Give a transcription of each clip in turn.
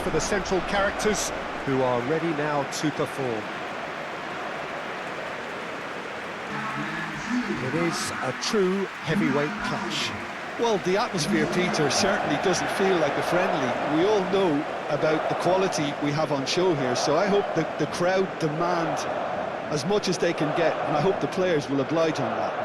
for the central characters, who are ready now to perform. It is a true heavyweight clash. Well, the atmosphere, Peter, certainly doesn't feel like a friendly. We all know about the quality we have on show here, so I hope that the crowd demand as much as they can get, and I hope the players will oblige on that.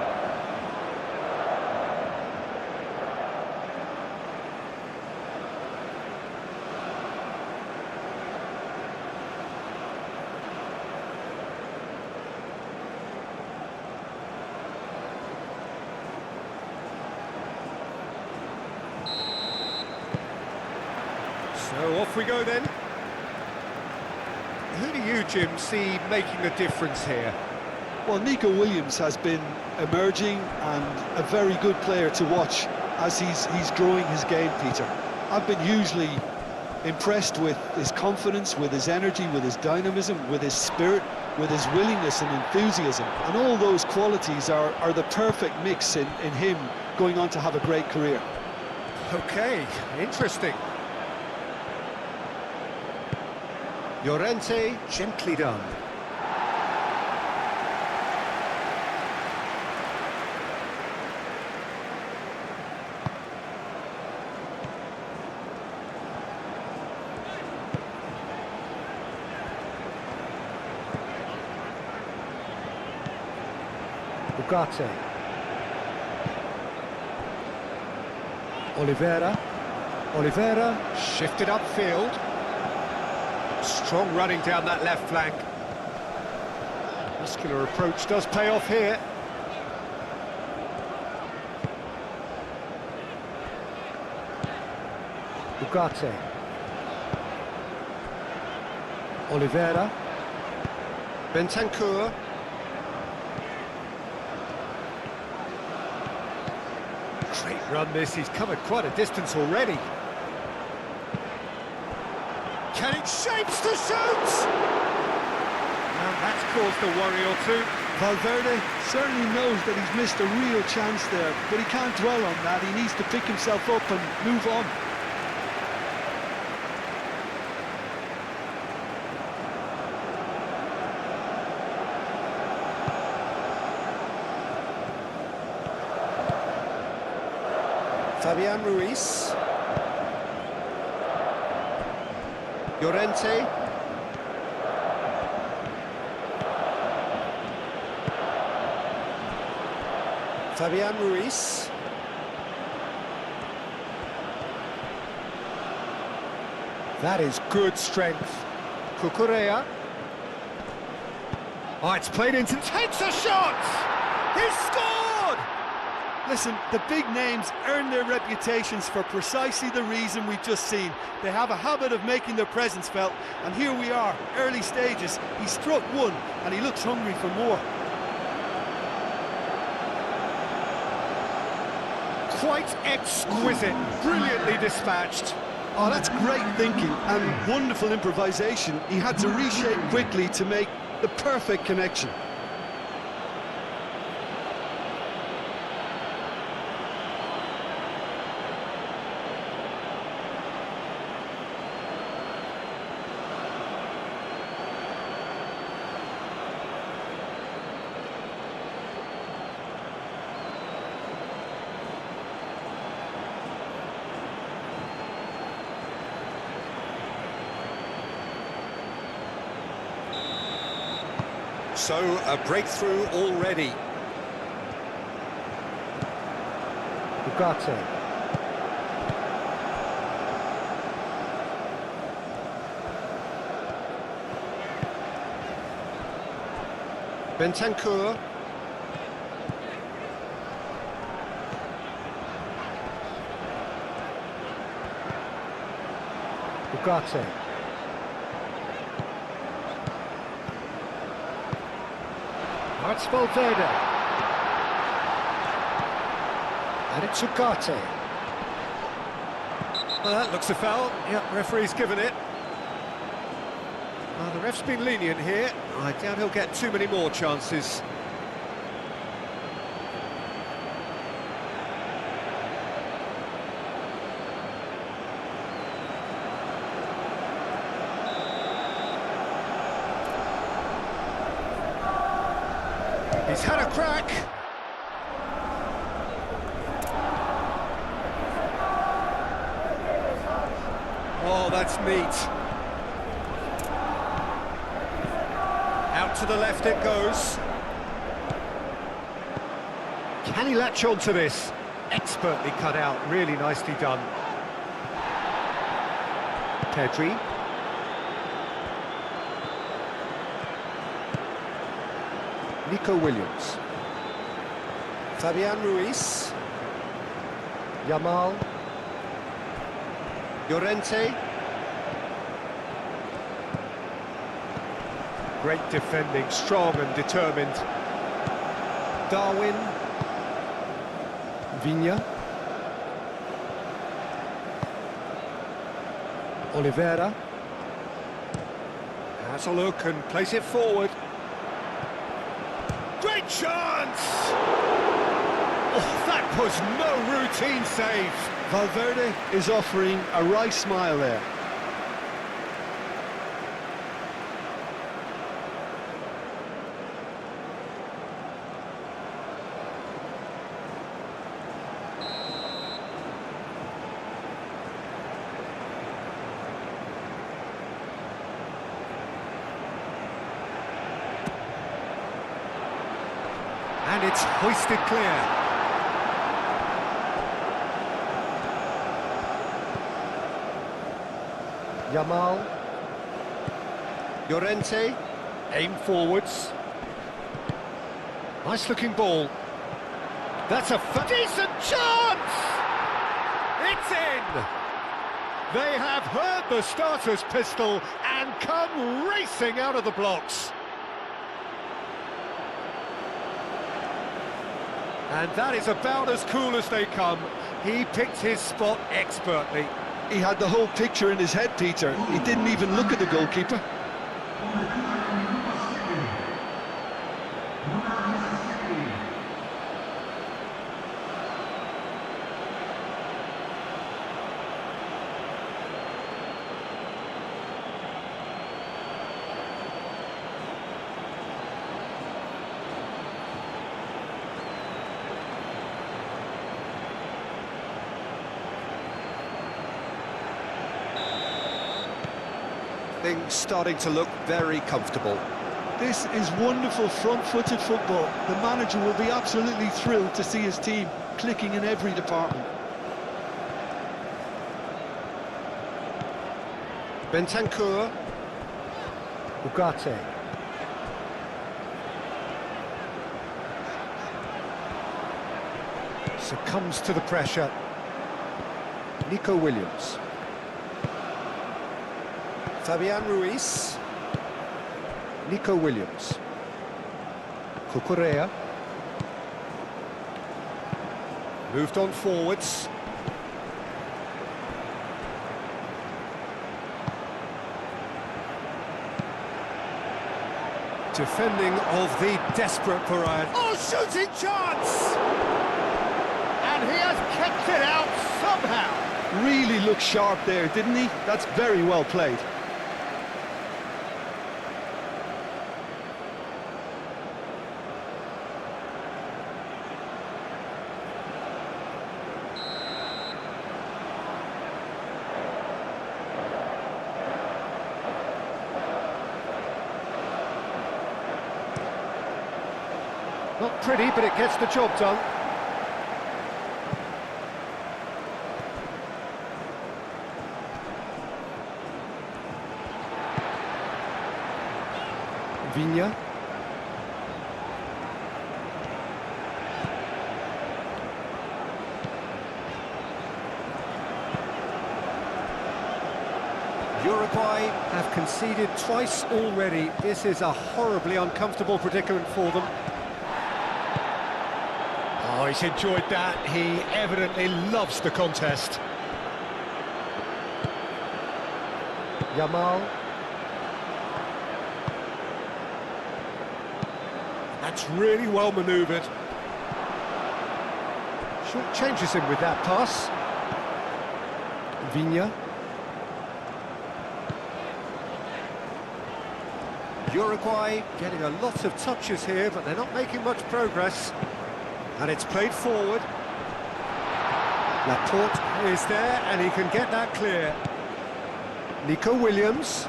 So off we go then. Who do you, Jim, see making the difference here? Well, Nico Williams has been emerging and a very good player to watch as he's growing his game, Peter. I've been hugely impressed with his confidence, with his energy, with his dynamism, with his spirit, with his willingness and enthusiasm. And all those qualities are the perfect mix in him going on to have a great career. Okay, interesting. Llorente, gently done. Ugarte. Oliveira, shifted upfield. Strong running down that left flank. Muscular approach does pay off here. Ugarte. Oliveira. Bentancur. Great run this, he's covered quite a distance already. Can it shapes to shoot? And that's caused a worry or two. Valverde certainly knows that he's missed a real chance there, but he can't dwell on that. He needs to pick himself up and move on. Fabian Ruiz. Llorente. Fabian Ruiz. That is good strength. Cucurella. Oh, it's played into... Takes a shot! He's scored! Listen, the big names earn their reputations for precisely the reason we've just seen. They have a habit of making their presence felt, and here we are, early stages. He struck one, and he looks hungry for more. Quite exquisite, brilliantly dispatched. Oh, that's great thinking and wonderful improvisation. He had to reshape quickly to make the perfect connection. So, a breakthrough already. Ugarte. Bentancur. Ugarte. That's Valverde. And it's Ugarte. Well, that looks a foul. Yeah, referee's given it. Well, the ref's been lenient here. I doubt he'll get too many more chances. He's had a crack. Oh, that's neat. Out to the left it goes. Can he latch on to this? Expertly cut out, really nicely done. Pedri. Nico Williams. Fabian Ruiz. Yamal. Llorente. Great defending, strong and determined. Darwin. Viña. Oliveira. Has a look and place it forward. Great chance! Oh, that was no routine save. Valverde is offering a wry smile there. And it's hoisted clear. Yamal. Llorente. Aim forwards. Nice looking ball. That's a decent chance! It's in! They have heard the starter's pistol and come racing out of the blocks. And that is about as cool as they come. He picked his spot expertly. He had the whole picture in his head, Peter. He didn't even look at the goalkeeper. Things starting to look very comfortable. This is wonderful front-footed football. The manager will be absolutely thrilled to see his team clicking in every department. Bentancur. Ugarte. Succumbs to the pressure. Nico Williams. Fabian Ruiz. Nico Williams. Cucurella. Moved on forwards. Defending of the desperate variety. Oh, shooting chance! And he has kept it out somehow. Really looked sharp there, didn't he? That's very well played. Not pretty, but it gets the job done. Viña. Uruguay have conceded twice already. This is a horribly uncomfortable predicament for them. Oh, he's enjoyed that. He evidently loves the contest. Yamal. That's really well manoeuvred. Short changes him with that pass. Viña. Uruguay getting a lot of touches here, but they're not making much progress. And it's played forward. Laporte is there, and he can get that clear. Nico Williams.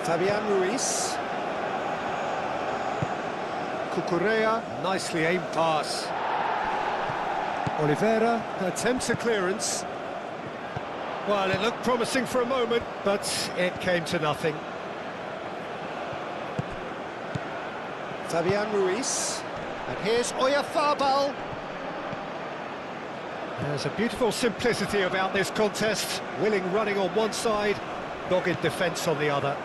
Fabian Ruiz. Cucurella, nicely aimed pass. Oliveira attempts a clearance. Well, it looked promising for a moment, but it came to nothing. Fabian Ruiz. And here's Oyarzabal. There's a beautiful simplicity about this contest. Willing running on one side, dogged defence on the other.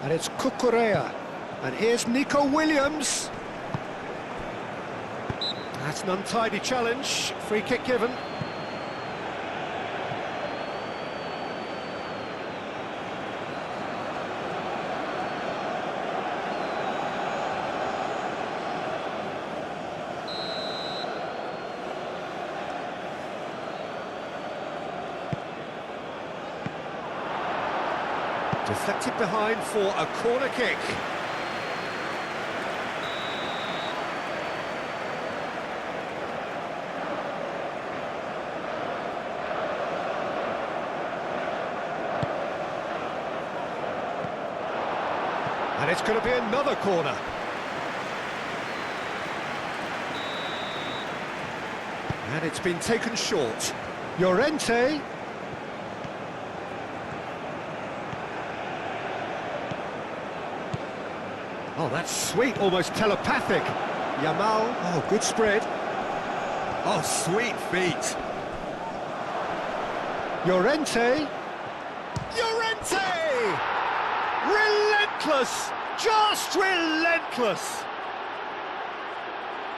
And it's Cucurella. And here's Nico Williams. That's an untidy challenge. Free kick given. Deflected behind for a corner kick. And it's going to be another corner. And it's been taken short. Llorente. Oh, that's sweet, almost telepathic. Yamal, oh, good spread. Oh, sweet feet. Llorente. Llorente! Relentless! Just relentless!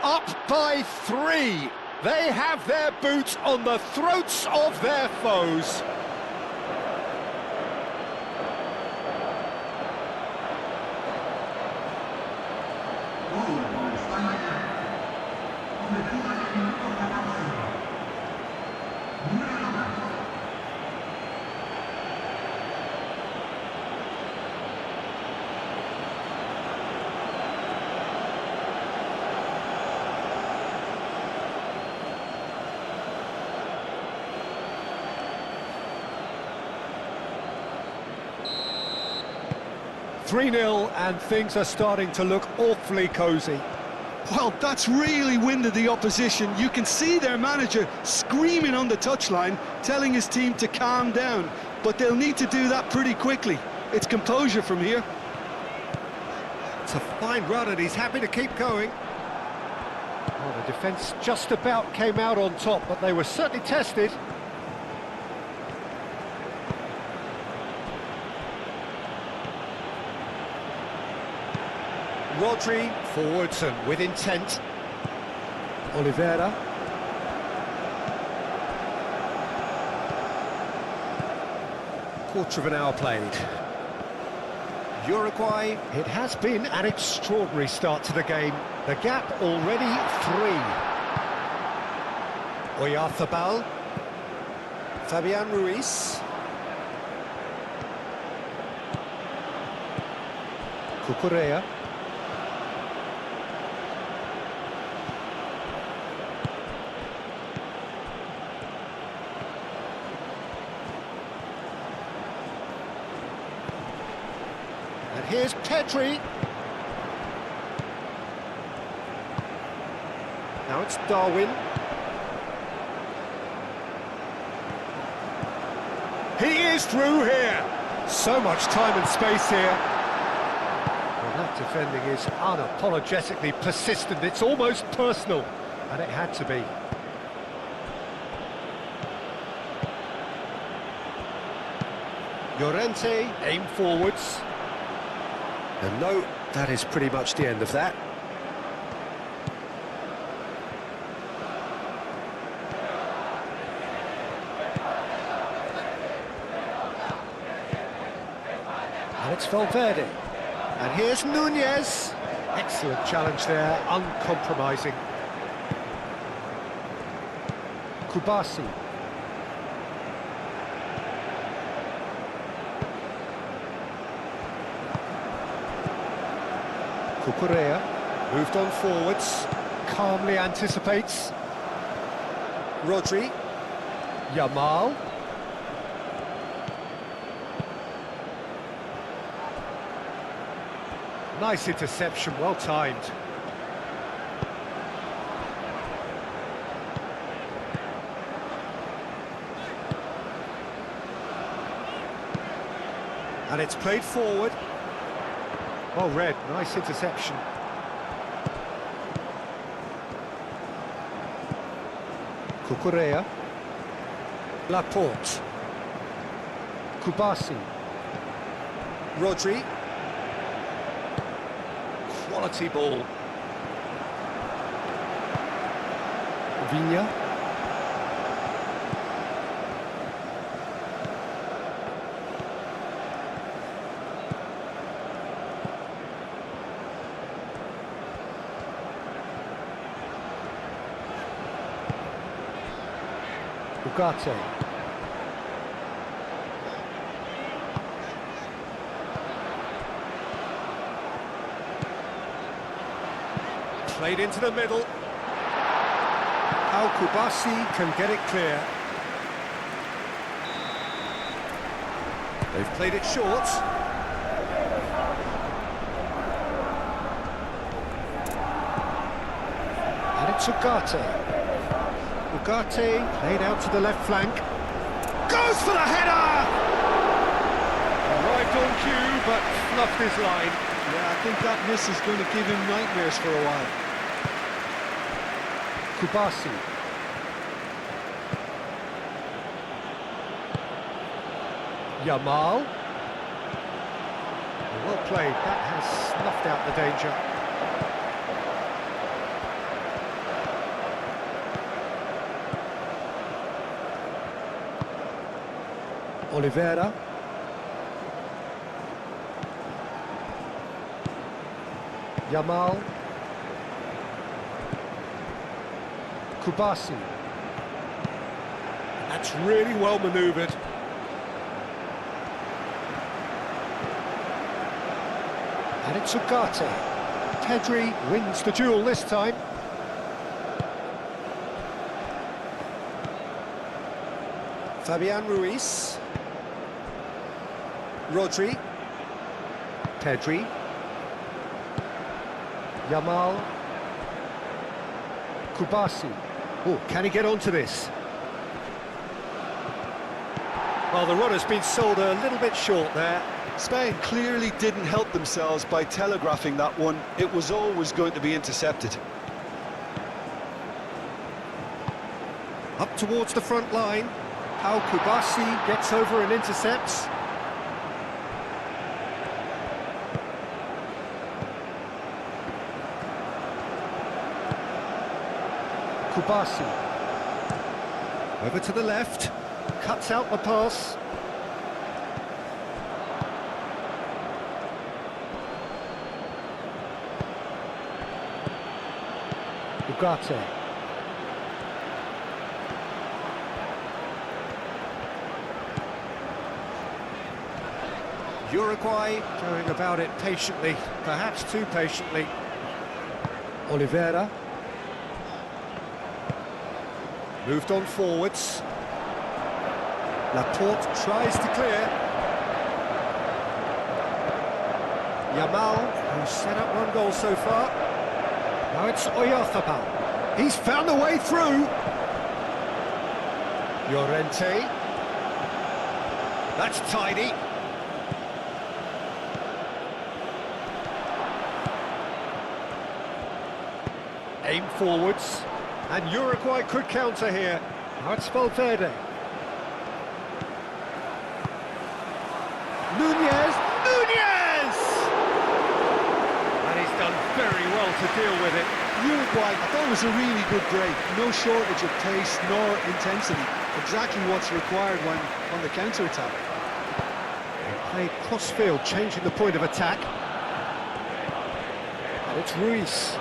Up by 3. They have their boots on the throats of their foes. (3-0) and things are starting to look awfully cosy. Well, that's really winded the opposition. You can see their manager screaming on the touchline, telling his team to calm down. But they'll need to do that pretty quickly. It's composure from here. It's a fine run and he's happy to keep going. Well, the defence just about came out on top, but they were certainly tested. Rodri forwards and with intent. Oliveira. Quarter of an hour played. Uruguay, it has been an extraordinary start to the game. The gap already 3. Oyarzabal. Fabian Ruiz. Cucurella. And here's Pedri. Now it's Darwin. He is through here. So much time and space here. Well, that defending is unapologetically persistent. It's almost personal, and it had to be. Llorente, aim forwards. And no, that is pretty much the end of that. And it's Valverde. And here's Nunez. Excellent challenge there, uncompromising. Cucurella, moved on forwards, calmly anticipates. Rodri, Yamal. Nice interception, well timed. And it's played forward. Well read, nice interception. Cucurella. Laporte. Kubasi. Rodri. Quality ball. Vigna. Ugarte. Played into the middle. Al Kubasi can get it clear. They've played it short. And it's Ugarte. Ugarte played out to the left flank. Goes for the header! Arrived on cue, but fluffed his line. Yeah, I think that miss is going to give him nightmares for a while. Kubasi. Yamal. Well played, that has snuffed out the danger. Oliveira. Yamal. Kubasi. That's really well manoeuvred. And it's Ugarte. Pedri wins the duel this time. Fabian Ruiz. Rodri. Pedri. Yamal. Kubasi. Oh, can he get onto this? Well, the run has been sold a little bit short there. Spain clearly didn't help themselves by telegraphing that one. It was always going to be intercepted. Up towards the front line. Al Kubasi gets over and intercepts. Kubasi. Over to the left. Cuts out the pass. Ugarte. Uruguay going about it patiently, perhaps too patiently. Oliveira. Moved on forwards. Laporte tries to clear. Yamal, who's set up one goal so far. Now it's Oyarzabal. He's found a way through. Llorente. That's tidy. Aim forwards. And Uruguay could counter here. Now it's Valverde. Nunez! Nunez! And he's done very well to deal with it. Uruguay, I thought it was a really good break. No shortage of pace nor intensity. Exactly what's required when on the counter-attack. They played cross-field, changing the point of attack. And it's Ruiz.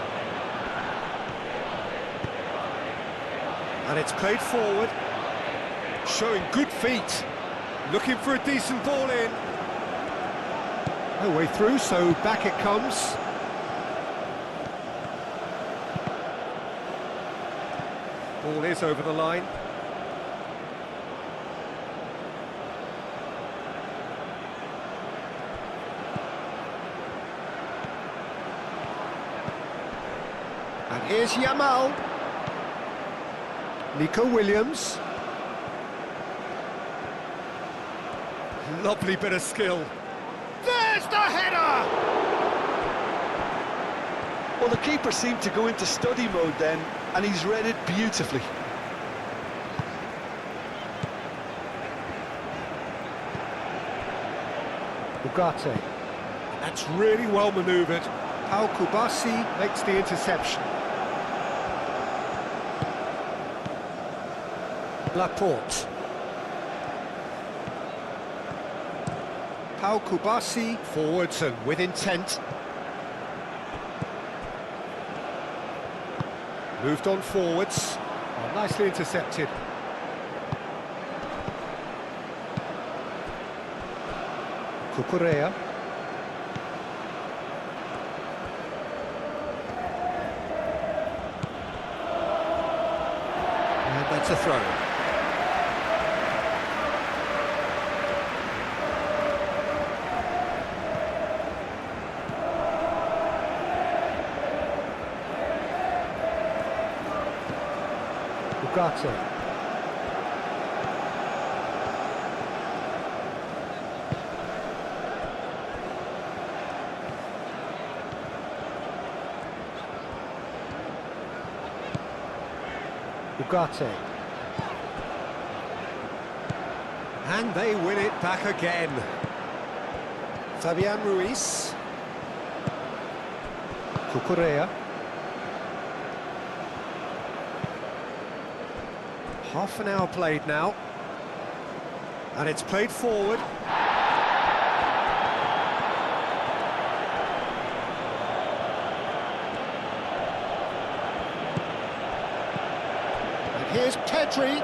And it's played forward, showing good feet, looking for a decent ball in. No way through, so back it comes. ball is over the line. And here's Yamal. Nico Williams. Lovely bit of skill. There's the header! Well, the keeper seemed to go into study mode then, and he's read it beautifully. Ugarte. That's really well manoeuvred. KYRGYZ makes the interception. Laporte. KYRGYZ forwards and with intent. Moved on forwards. Oh, nicely intercepted. Cucurella. And that's a throw. Ugarte. Ugarte. And they win it back again. Fabian Ruiz. Cucurella. Half an hour played now. And it's played forward. And here's Pedri.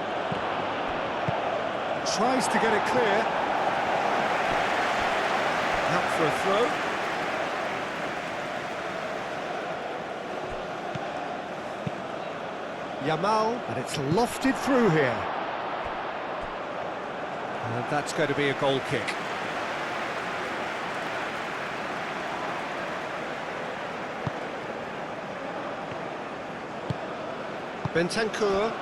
Tries to get it clear. Out for a throw. Yamal, and it's lofted through here. And that's going to be a goal kick. Bentancur.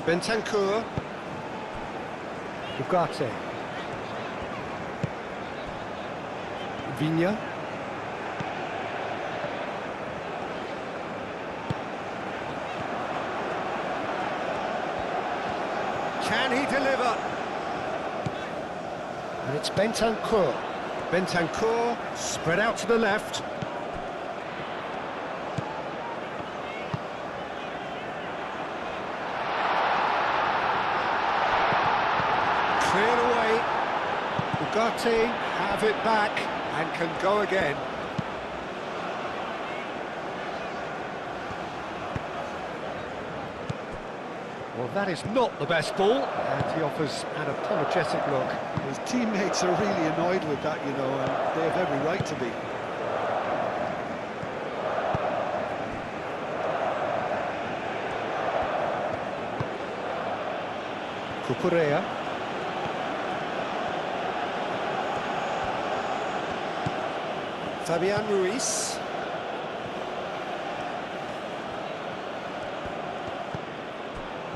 Bentancur. Ugarte. Viña. Can he deliver? And it's Bentancur. Bentancur spread out to the left. Cleared away. Ugarte have it back and can go again. Well, that is not the best ball, and he offers an apologetic look. His teammates are really annoyed with that, you know, and they have every right to be. Cucurella. Fabian Ruiz.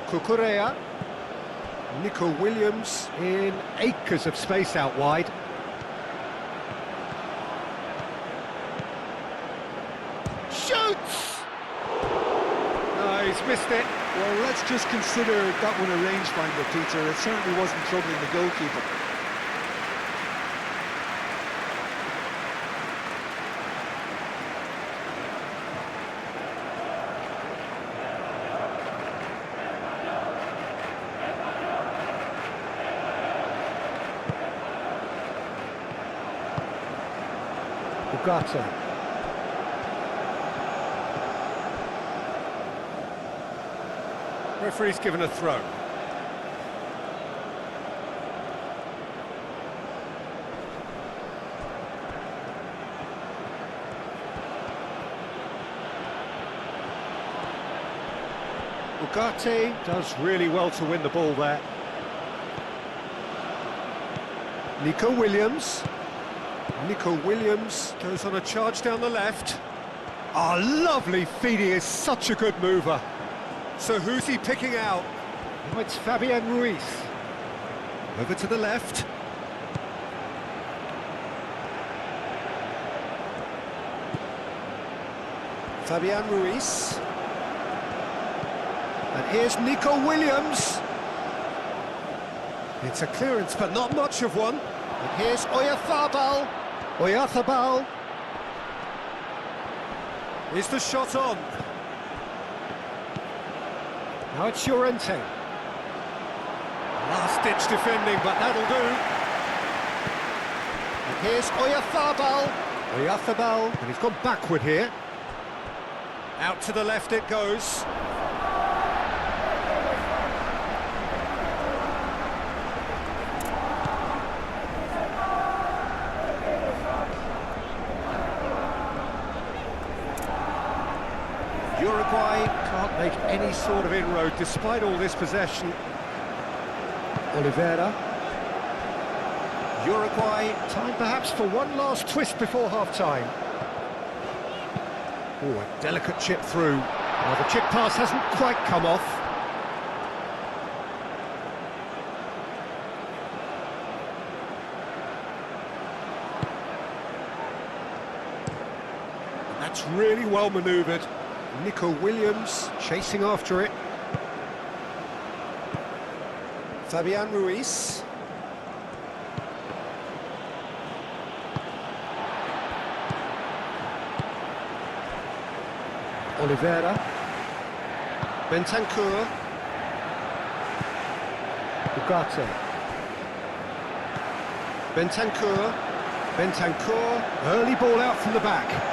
Cucurella. Nico Williams in acres of space out wide. Shoots! No, he's missed it. Well, let's just consider that one a rangefinder, Peter. It certainly wasn't troubling the goalkeeper. Ugarte. Referee's given a throw. Ugarte does really well to win the ball there. Nico Williams. Nico Williams goes on a charge down the left. Ah, lovely feed, he is such a good mover. So who's he picking out? Oh, it's Fabian Ruiz. Over to the left. Fabian Ruiz. And here's Nico Williams. It's a clearance, but not much of one. And here's Oyarzabal. Oyarzabal. Is the shot on? Now it's Llorente. Last-ditch defending, but that'll do. And here's Oyarzabal. Oyarzabal, and he's gone backward here. Out to the left it goes. Uruguay can't make any sort of inroad despite all this possession. Oliveira. Uruguay, time perhaps for one last twist before half-time. Oh, a delicate chip through. Well, the chip pass hasn't quite come off. That's really well manoeuvred. Nico Williams chasing after it. Fabian Ruiz. Oliveira. Bentancur. Ugarte. Bentancur. Bentancur. Early ball out from the back.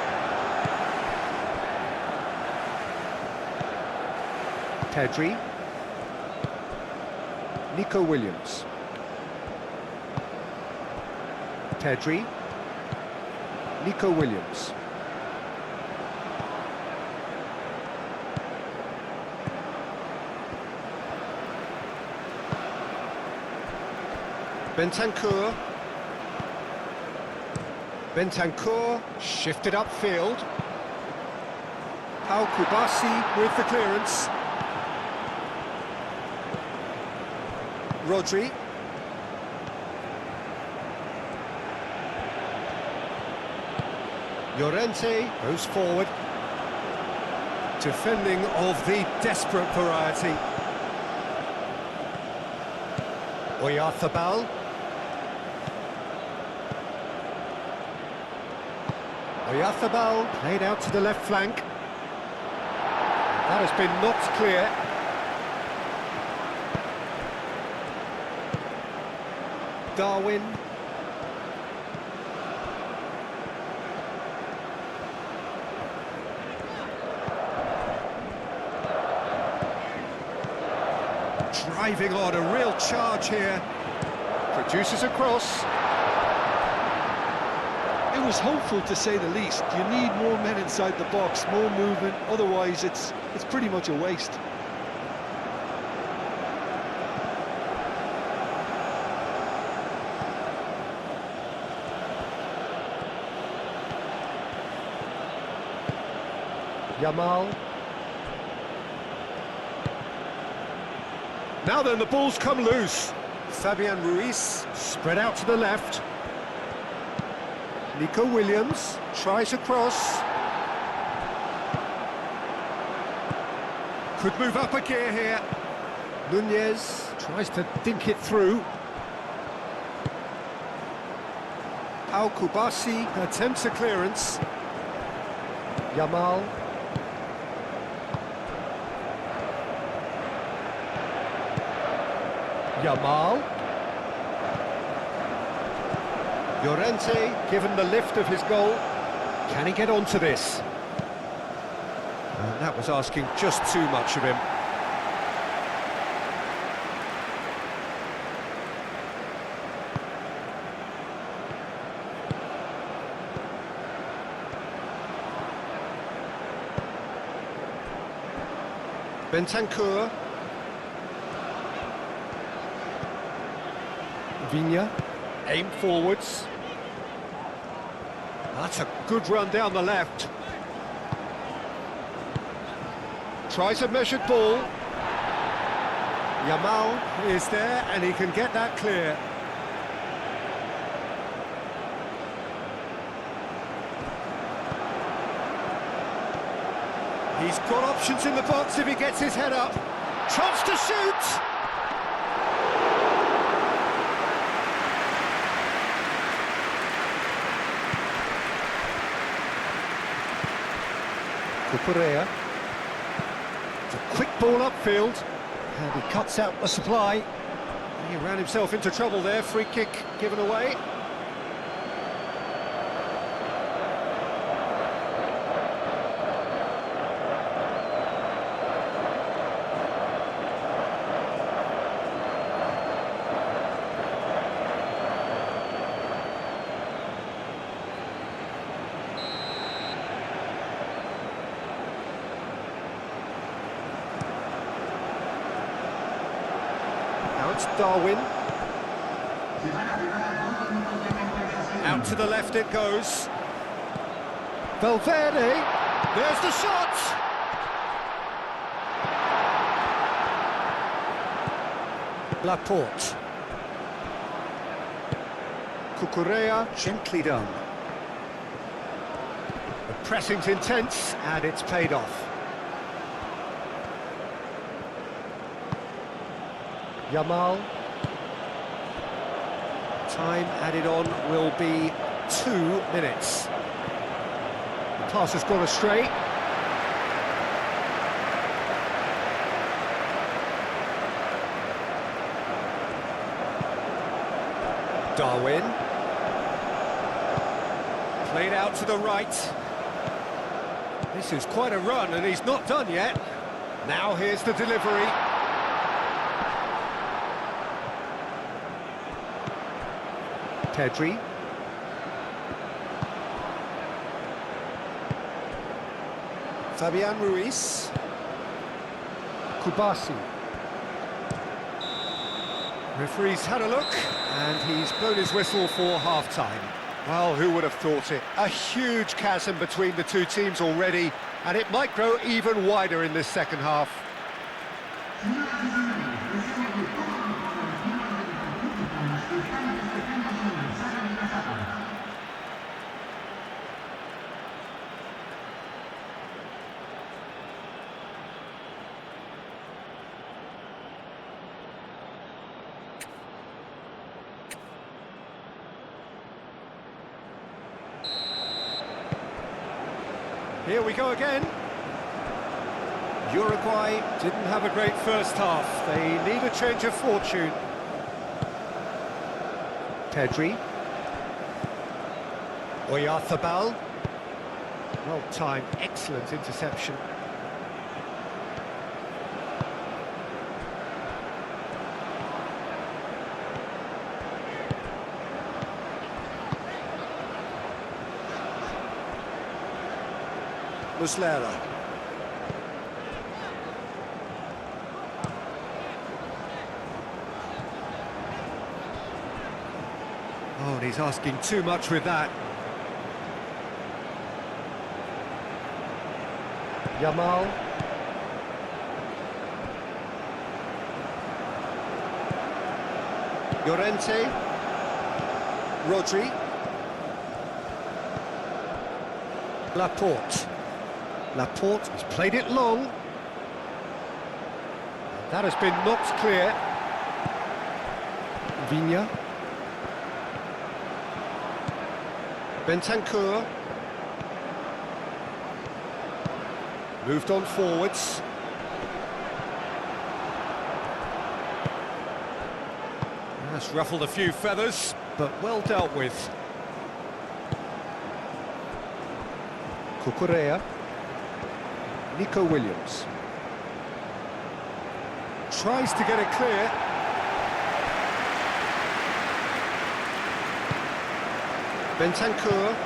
Pedri. Nico Williams. Pedri. Nico Williams. Bentancur. Bentancur shifted upfield. Pau Kubasi with the clearance. Rodri. Llorente goes forward. Defending of the desperate variety. Oyarzabal. Oyarzabal played out to the left flank. That has been knocked clear. Darwin. Driving on, a real charge here. Produces a cross. It was hopeful, to say the least. You need more men inside the box, more movement, otherwise it's pretty much a waste. Yamal. Now then, the ball's come loose. Fabian Ruiz spread out to the left. Nico Williams tries a cross. Could move up a gear here. Nunez tries to dink it through. Pau Kubasi attempts a clearance. Yamal. Yamal. Llorente given the lift of his goal. Can he get onto this? And that was asking just too much of him. Bentancur. Vigna. Aim forwards. That's a good run down the left. Tries a measured ball. Yamal is there and he can get that clear. He's got options in the box if he gets his head up. Chance to shoot! Cucurella. It's a quick ball upfield, and he cuts out the supply. He ran himself into trouble there, free kick given away. Now it's Darwin. Out to the left it goes. Valverde. There's the shot. Laporte. Cucurella, gently done. The pressing's intense and it's paid off. Yamal. Time added on will be 2 minutes. The pass has gone astray. Darwin. Played out to the right. This is quite a run and he's not done yet. Now here's the delivery. Pedri. Fabian Ruiz. Kubasi. Referee's had a look and he's blown his whistle for half-time. Well, who would have thought it? A huge chasm between the two teams already, and it might grow even wider in this second half. Here we go again. Uruguay didn't have a great first half. They need a change of fortune. Pedri. Oyarzabal. Well timed, excellent interception. Muslera. Oh, and he's asking too much with that. Yamal. Llorente. Rodri. Laporte. Laporte has played it long. That has been knocked clear. Vigna. Bentancur. Moved on forwards. That's ruffled a few feathers, but well dealt with. Cucurella. Nico Williams. Tries to get it clear. Bentancur.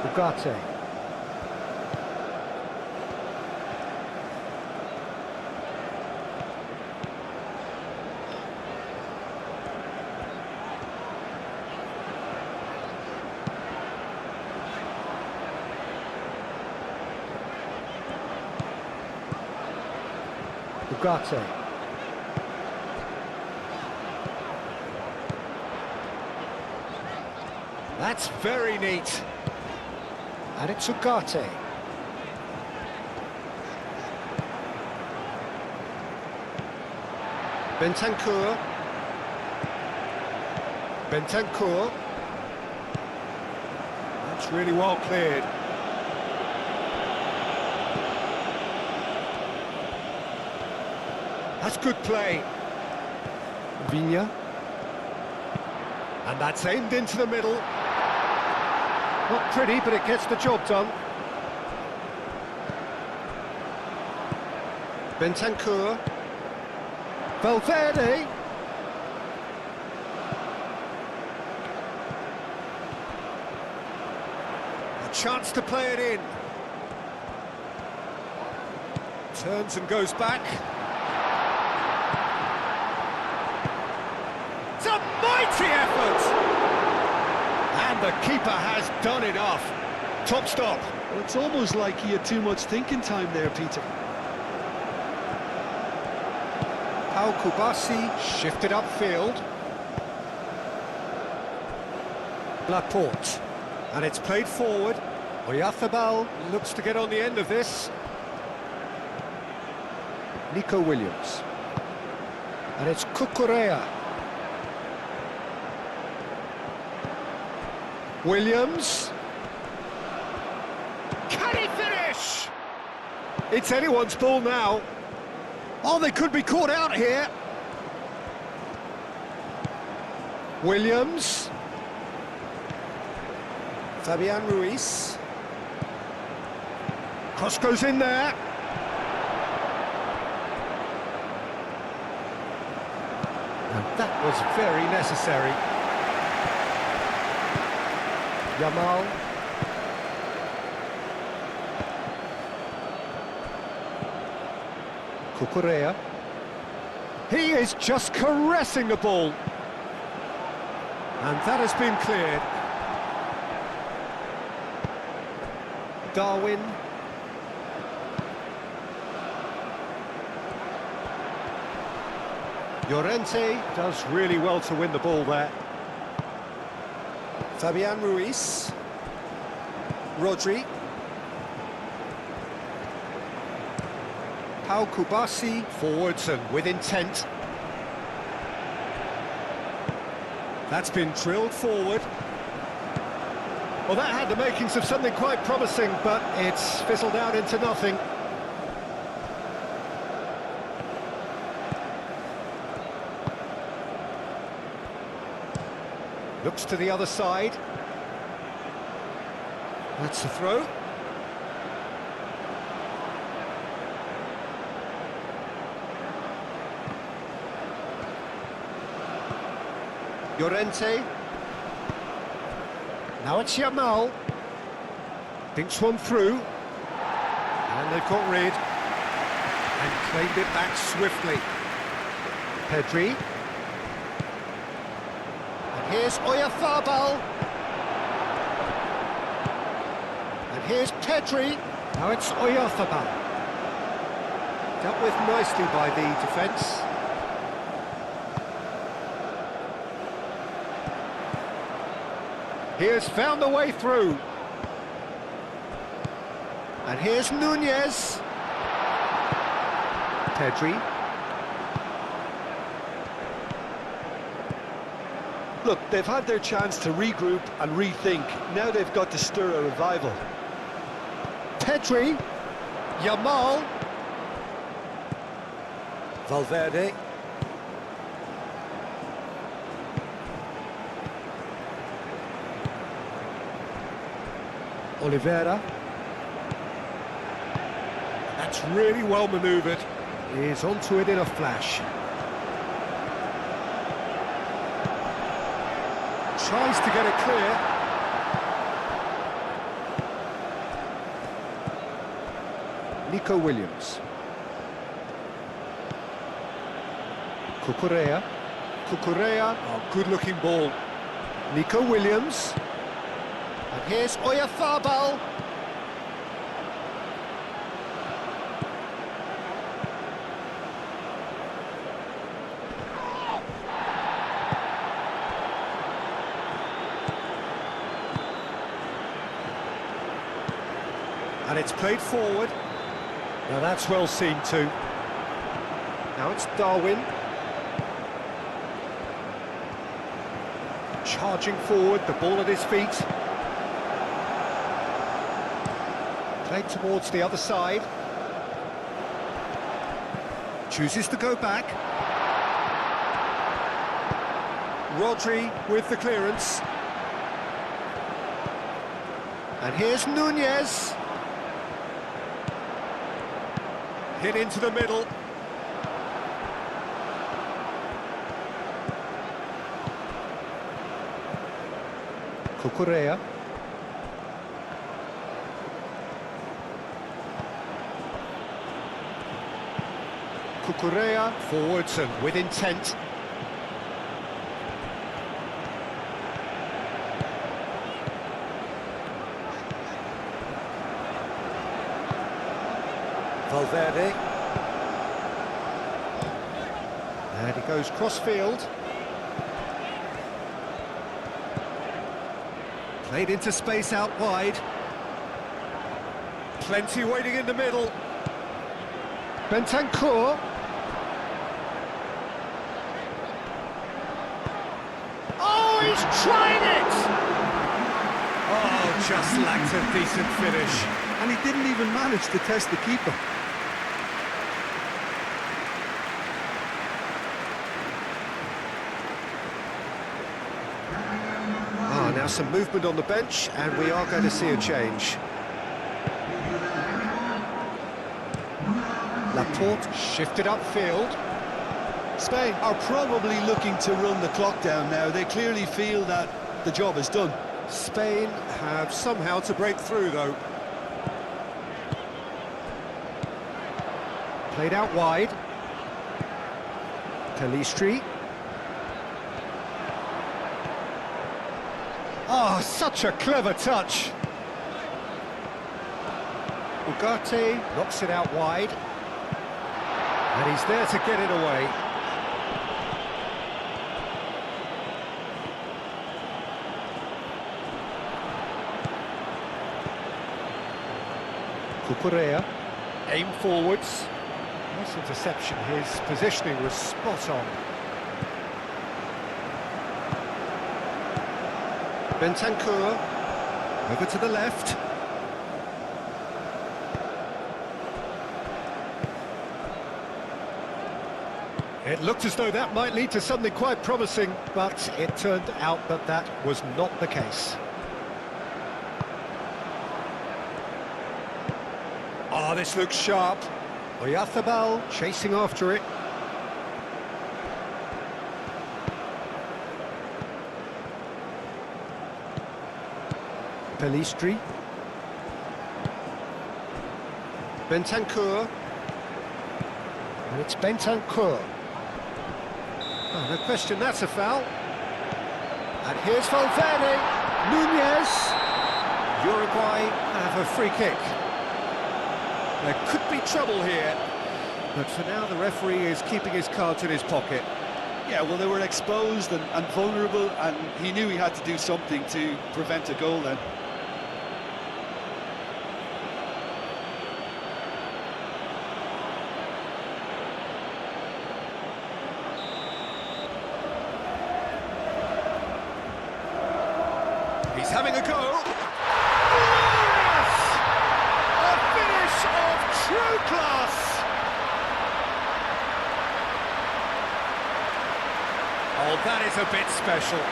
Ugarte. Ugarte. That's very neat. And it's Ugarte. Bentancur. Bentancur. That's really well cleared. That's good play. Vigna. And that's aimed into the middle. Not pretty, but it gets the job done. Bentancur. Valverde. A chance to play it in. Turns and goes back. It's a mighty effort! And the keeper has done enough. Top stop. Well, it's almost like he had too much thinking time there, Peter. Kubasi shifted upfield. Laporte. And it's played forward. Oyarzabal looks to get on the end of this. Nico Williams. And it's Cucurella. Williams. Can he finish? It's anyone's ball now. Oh, they could be caught out here. Williams. Fabian Ruiz. Cross goes in there. And that was very necessary. Yamal. Cucurella. He is just caressing the ball. And that has been cleared. Darwin. Llorente does really well to win the ball there. Fabian Ruiz. Rodri. Kubasi forwards and with intent. That's been drilled forward. Well, that had the makings of something quite promising, but it's fizzled out into nothing. Looks to the other side. That's the throw. Llorente. Now it's Yamal. Thinks one through. And they've got rid. And claimed it back swiftly. Pedri. And here's Oyarzabal. And here's Pedri. Now it's Oyarzabal. Dealt with nicely by the defence. He has found the way through. And here's Nunez. Pedri. Look, they've had their chance to regroup and rethink. Now they've got to stir a revival. Pedri. Yamal. Valverde. Oliveira. That's really well manoeuvred. He's onto it in a flash. Tries to get it clear. Nico Williams. Cucurella. Cucurella. Oh, good-looking ball. Nico Williams. And here's Oyarzabal. And it's played forward. Now that's well seen too. Now it's Darwin. Charging forward, the ball at his feet. Played towards the other side. Chooses to go back. Rodri with the clearance. And here's Nunez. Hit into the middle. Cucurella. Cucurella forwards and with intent. Valverde. And he goes cross-field. Played into space out wide. Plenty waiting in the middle. Bentancur. Oh, he's trying it! Oh, just lacked a decent finish. And he didn't even manage to test the keeper. Now some movement on the bench, and we are going to see a change. Laporte shifted upfield. Spain are probably looking to run the clock down now. They clearly feel that the job is done. Spain have somehow to break through, though. Played out wide. Pelistri. Oh, such a clever touch. Ugarte knocks it out wide. And he's there to get it away. Cucurella. Aim forwards. Nice interception. His positioning was spot on. Bentancur, over to the left. It looked as though that might lead to something quite promising, but it turned out that that was not the case. Oh, this looks sharp. Oyarzabal chasing after it. Pelistri. Bentancur. And it's Bentancur. Oh, no question, that's a foul. And here's Valverde. Nunez. Uruguay have a free kick. There could be trouble here. But for now, the referee is keeping his cards in his pocket. Yeah, well, they were exposed and vulnerable, and he knew he had to do something to prevent a goal then. He's having a go. Glorious! A finish of true class. Oh, that is a bit special.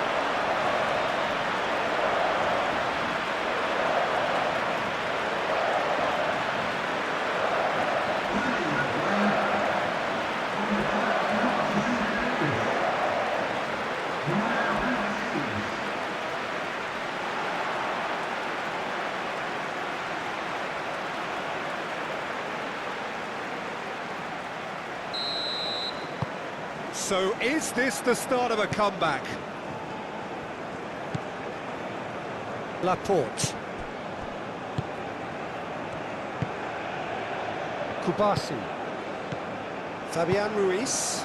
So is this the start of a comeback? Laporte. Kubasi. Fabian Ruiz.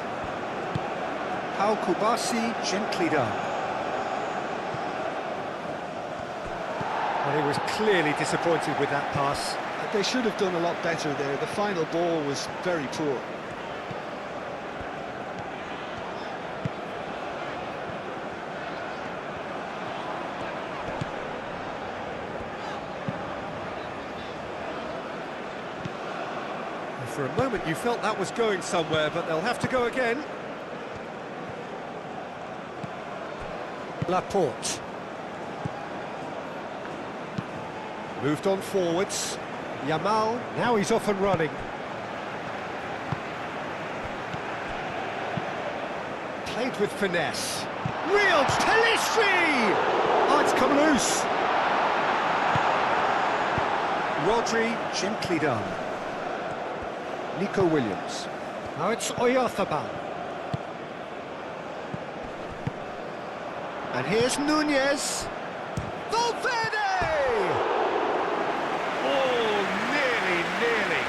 Pau Kubasi, gently done. Well, he was clearly disappointed with that pass, They should have done a lot better there. The final ball was very poor. For a moment you felt that was going somewhere, but they'll have to go again. Laporte. Moved on forwards. Yamal, now he's off and running. Played with finesse. Real Telestri! Oh, it's come loose. Rodri, gently done. Nico Williams. Now it's Oyarzabal. And here's Nunez. Valverde! Oh, nearly.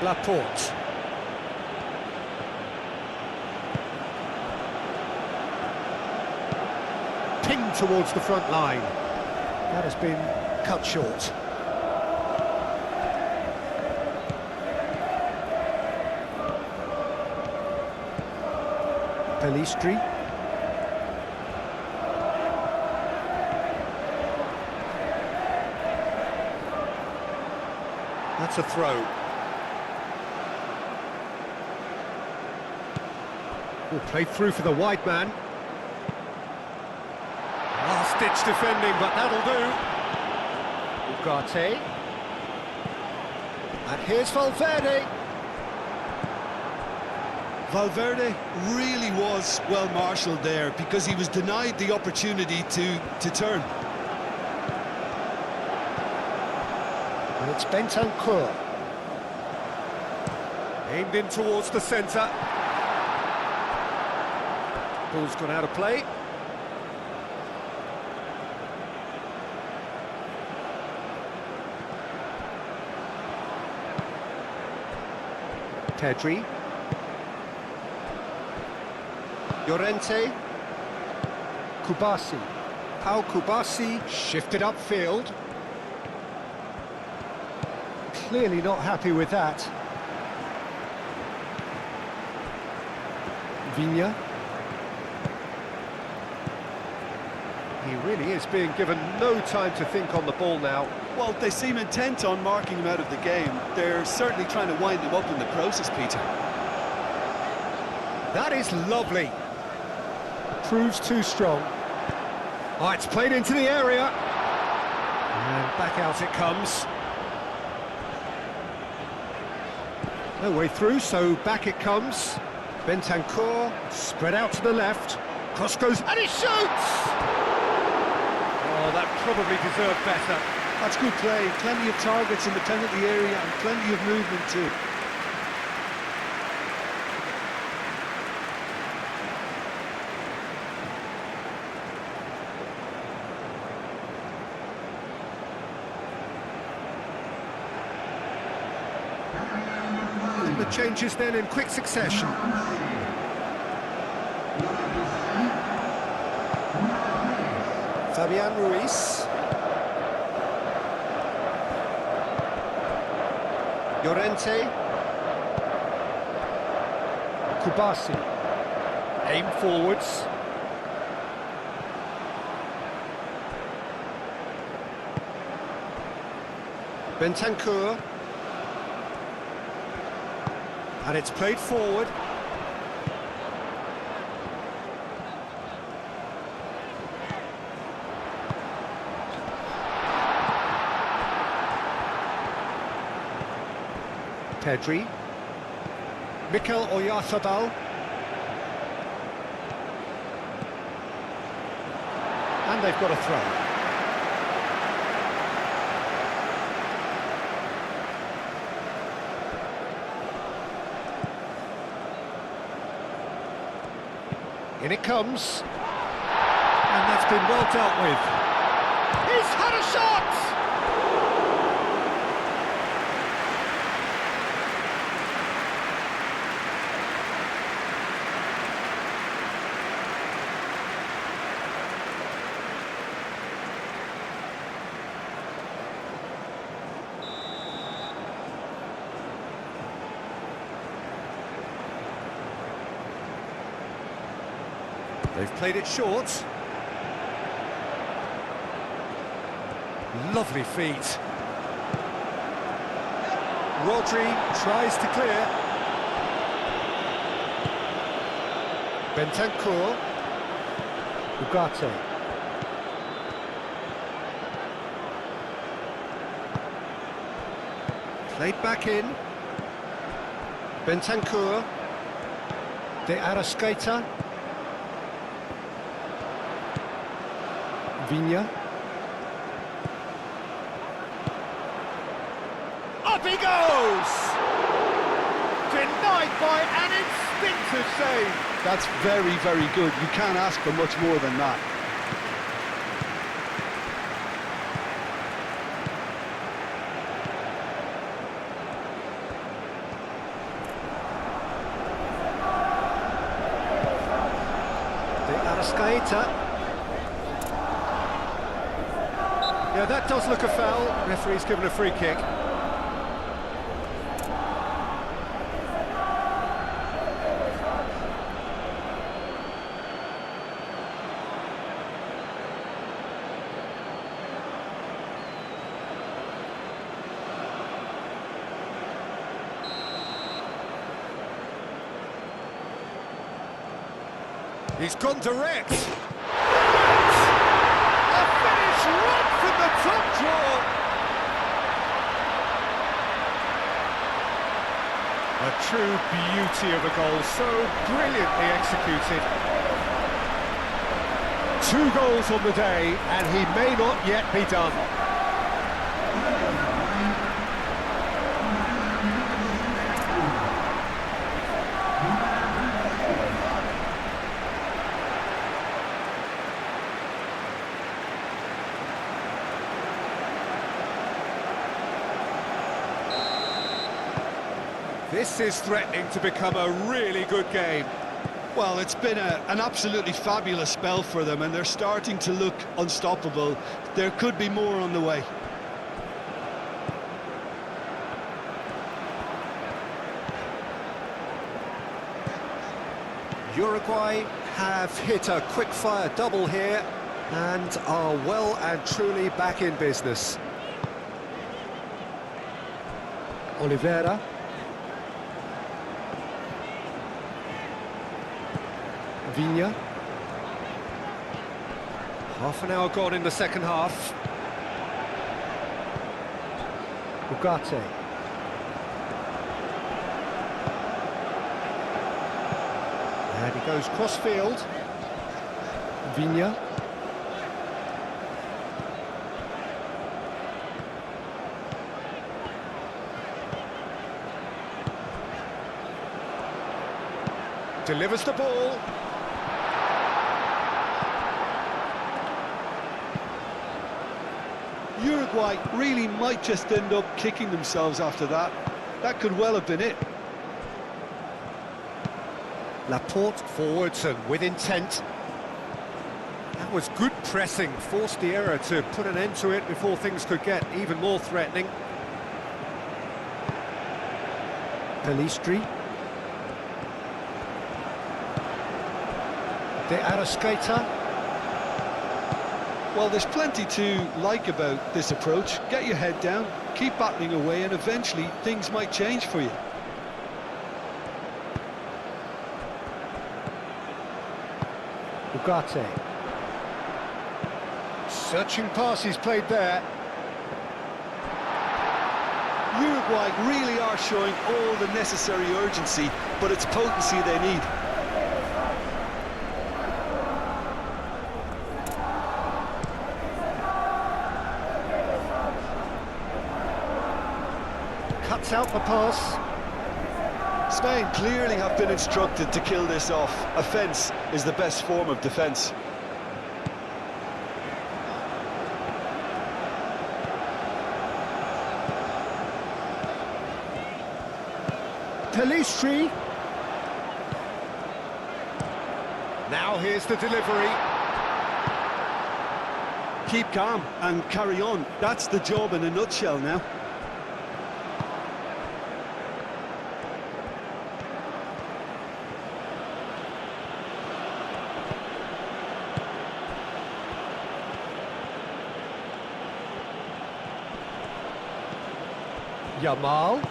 Laporte. Pinged towards the front line. That has been cut short. Pelistri. That's a throw. Played through for the wide man. Last-ditch defending, but that'll do. Ugarte. And here's Valverde. Valverde really was well marshalled there because he was denied the opportunity to turn. And it's Bentancur. Aimed in towards the centre. Ball's gone out of play. Pedri. Llorente. Kubasi. Pau Kubasi shifted upfield. Clearly not happy with that. Viña. He really is being given no time to think on the ball now. Well, they seem intent on marking him out of the game. They're certainly trying to wind him up in the process, Peter. That is lovely. Proves too strong. Oh, it's played into the area. And back out it comes. No way through, so back it comes. Bentancur, spread out to the left. Cross goes, and he shoots! Oh, that probably deserved better. That's good play. Plenty of targets in the penalty area and plenty of movement too. And the changes then in quick succession. Fabian Ruiz. Llorente. Kubasi. Aim forwards. Bentancur. And it's played forward. Pedri. Mikel Oyarzabal. And they've got a throw. In it comes. And that's been well dealt with. He's had a shot! They've played it short. Lovely feet. Rodri tries to clear. Bentancur. Ugarte. Played back in. Bentancur. De Arrascaeta. Viña. Up he goes! Denied by an instinctive save. That's very, very good. You can't ask for much more than that. De Arrascaeta. Yeah, that does look a foul. Referee's given a free kick. He's gone direct. A finish right from the top draw. A true beauty of a goal, so brilliantly executed. 2 goals on the day, and he may not yet be done. This is threatening to become a really good game. Well, it's been an absolutely fabulous spell for them, and they're starting to look unstoppable. There could be more on the way. Uruguay have hit a quick-fire double here and are well and truly back in business. Oliveira. Viña. Half an hour gone in the second half. Ugarte. And he goes cross-field. Viña. Delivers the ball. Uruguay really might just end up kicking themselves after that. That could well have been it. Laporte forwards and with intent. That was good pressing, forced the error to put an end to it before things could get even more threatening. Pelistri. De Arrascaeta. Well, there's plenty to like about this approach. Get your head down, keep battling away, and eventually things might change for you. Ugarte. Searching pass he's played there. Uruguay really are showing all the necessary urgency, but it's potency they need. Cuts out the pass. Spain clearly have been instructed to kill this off. Offence is the best form of defence. Pelistri. Now here's the delivery. Keep calm and carry on. That's the job in a nutshell now. Yamal.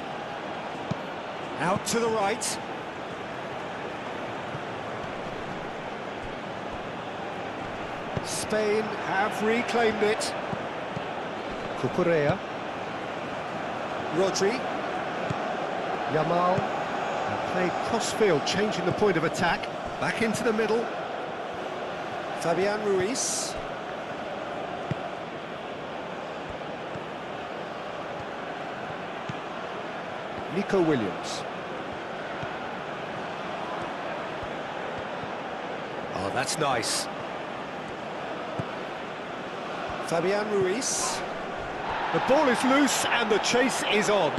Out to the right. Spain have reclaimed it. Cucurella. Rodri. Yamal. And played cross-field, changing the point of attack. Back into the middle. Fabian Ruiz. Nico Williams. Oh, that's nice. Fabian Ruiz. The ball is loose and the chase is on.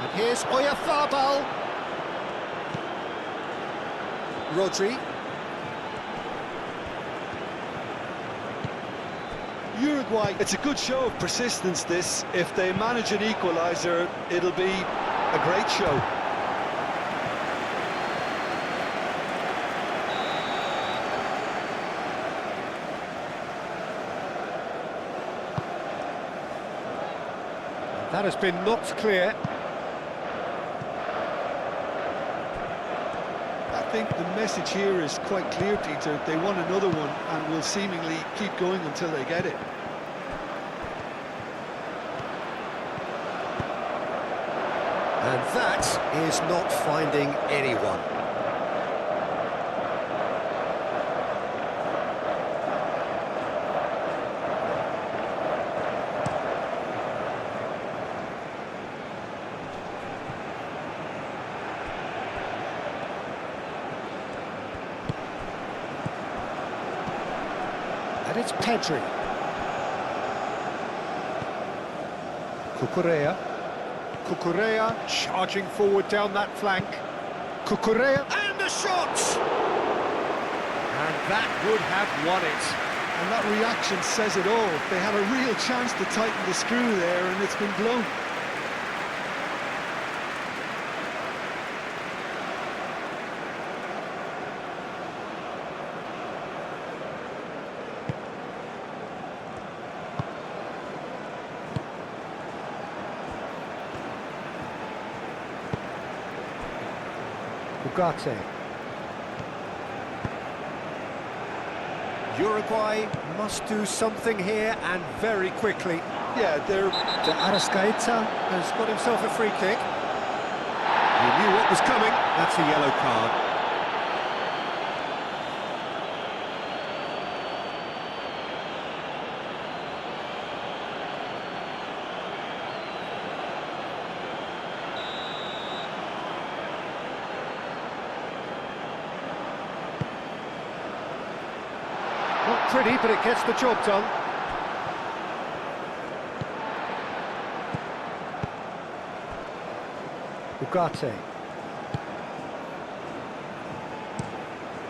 And here's Oyarzabal. Rodri. Uruguay, it's a good show of persistence this. If they manage an equaliser, it'll be a great show. That has been knocked clear. I think the message here is quite clear, Peter. They want another one and will seemingly keep going until they get it. And that is not finding anyone. And it's Pedri. Cucurella. Cucurella charging forward down that flank. Cucurella and a shot! And that would have won it. And that reaction says it all. They had a real chance to tighten the screw there and it's been blown. Ugarte. Uruguay must do something here and very quickly. Yeah, they're... De Arrascaeta has got himself a free kick. He knew what was coming. That's a yellow card. Not pretty, but it gets the job done. Ugarte.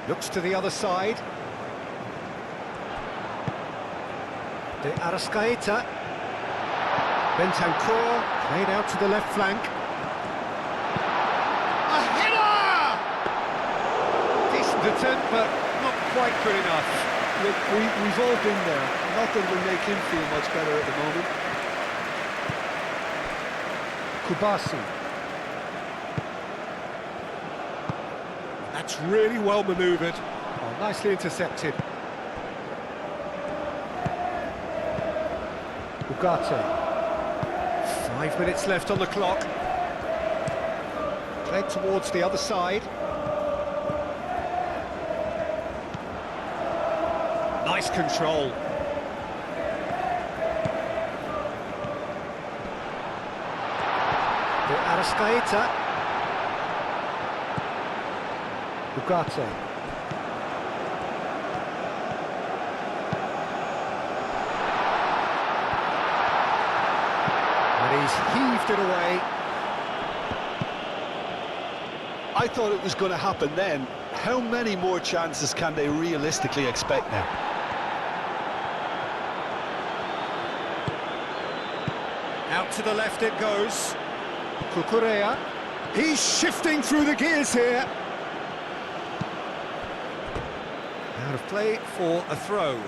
Looks to the other side. De Arrascaeta. Bentancur played out to the left flank. A header! Decent attempt, but not quite good enough. Look, we've all been there. Not that it'll make him feel much better at the moment. Kubasi. That's really well manoeuvred. Oh, nicely intercepted. Ugarte. 5 minutes left on the clock. Played towards the other side. Nice control. De Arrascaeta. Ugarte. And he's heaved it away. I thought it was going to happen then. How many more chances can they realistically expect now? Out to the left it goes. Cucurella. He's shifting through the gears here. Out of play for a throw.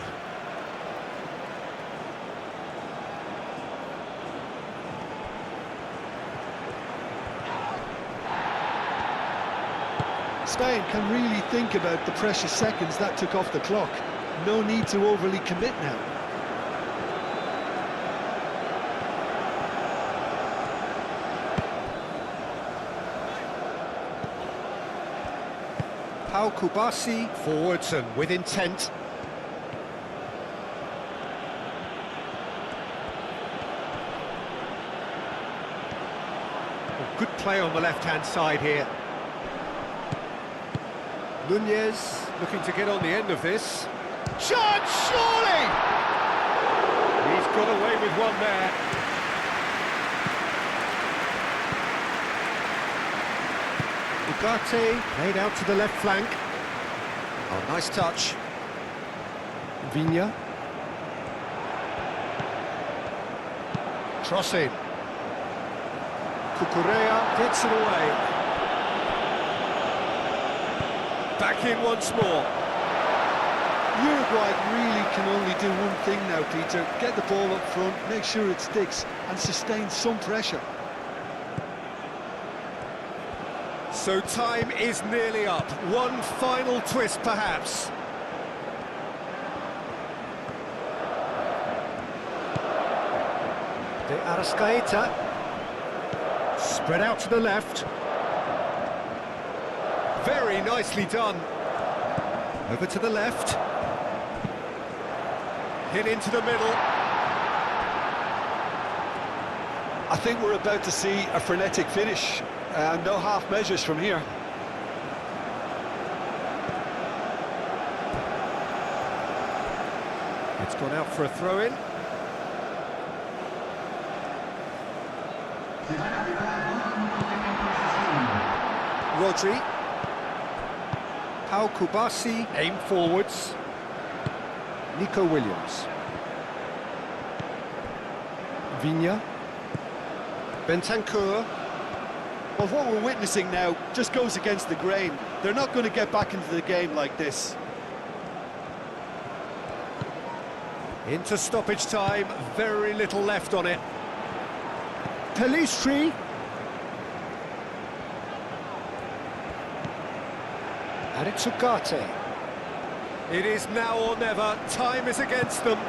Spain can really think about the precious seconds that took off the clock. No need to overly commit now. Pau Kubasi forwards and with intent. Oh, good play on the left-hand side here. Nunez looking to get on the end of this. Chance, surely! He's got away with one there. Ugarte played out to the left flank. Oh, nice touch. Viña. Crossing. Cucurella gets it away. Back in once more. Uruguay really can only do one thing now, Peter. Get the ball up front, make sure it sticks, and sustain some pressure. So time is nearly up. One final twist, perhaps. De Arrascaeta. Spread out to the left. Very nicely done. Over to the left. Hit into the middle. I think we're about to see a frenetic finish. No half measures from here. It's gone out for a throw-in. Rodri. Pau Kubasi aim forwards. Nico Williams. Viña. Bentancur. Well, what we're witnessing now just goes against the grain. They're not going to get back into the game like this. Into stoppage time, very little left on it. Pelistri. And it's Ugarte. It is now or never. Time is against them.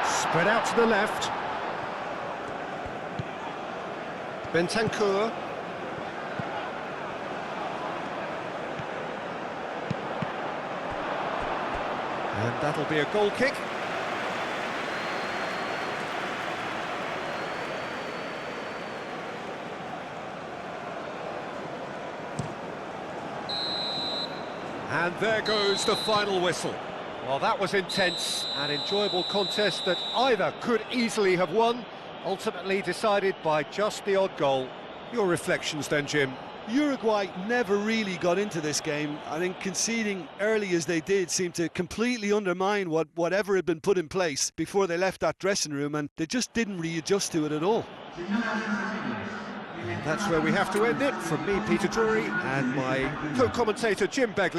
Spread out to the left. Bentancur. And that'll be a goal kick. And there goes the final whistle. Well, that was intense, an enjoyable contest that either could easily have won, ultimately decided by just the odd goal. Your reflections then, Jim? Uruguay never really got into this game. I think conceding early as they did seemed to completely undermine whatever had been put in place before they left that dressing room, and they just didn't readjust to it at all. That's where we have to end it. From me, Peter Drury, and my co-commentator, Jim Begley.